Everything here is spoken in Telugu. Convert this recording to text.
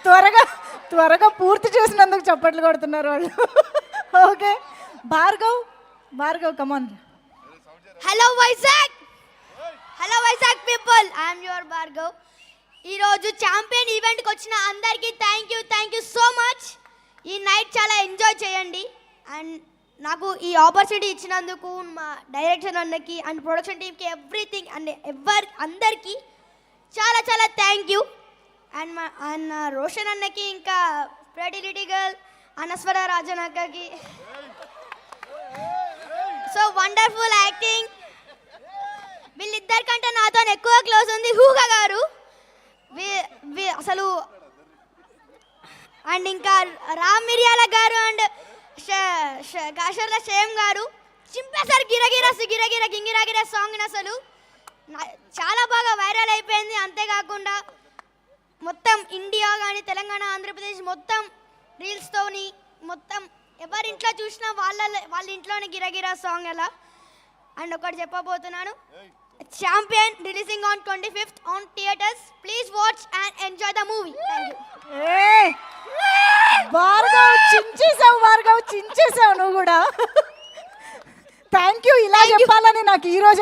త్వరగా త్వరగా పూర్తి చేసినందుకు చప్పట్లు కొడుతున్నారు వాళ్ళు. Okay Bhargav, Bhargav come on. Hello Vizag, hello Vizag people, I'm your Bhargav. ఈరోజు ఛాంపియన్ ఈవెంట్కి వచ్చిన అందరికీ థ్యాంక్ యూ సో మచ్. ఈ నైట్ చాలా ఎంజాయ్ చేయండి. అండ్ నాకు ఈ ఆపర్చునిటీ ఇచ్చినందుకు మా డైరెక్టర్ అన్నకి అండ్ ప్రొడక్షన్ టీమ్కి ఎవ్రీథింగ్ అండ్ అందరికీ చాలా చాలా థ్యాంక్ యూ. అండ్ మా అన్న రోషన్ అన్నకి, ఇంకా pretty little girl Anaswara Rajan అక్కకి సో వండర్ఫుల్ యాక్టింగ్. వీళ్ళిద్దరికంటే నాతో ఎక్కువ క్లోజ్ ఉంది హూగా గారు అసలు. అండ్ ఇంకా రామ్ మిర్యాల గారు అండ్ కాశర్ల షేమ్ గారు చింపేశారు గిరగిర గింగిరాగిరా సాంగ్ అసలు చాలా బాగా వైరల్ అయిపోయింది. అంతేకాకుండా మొత్తం ఇండియా కానీ తెలంగాణ ఆంధ్రప్రదేశ్ మొత్తం రీల్స్తోని మొత్తం ఎవరింట్లో చూసినా వాళ్ళ ఇంట్లోనే గిరగిరా సాంగ్ అలా. అండ్ ఒకటి చెప్పబోతున్నాను, Champion releasing on 25th on theatres. Please watch and enjoy the movie. Bhargav చించేసావు నువ్వు కూడా. Thank you. ఇలా చెప్పాలని నాకు ఈరోజు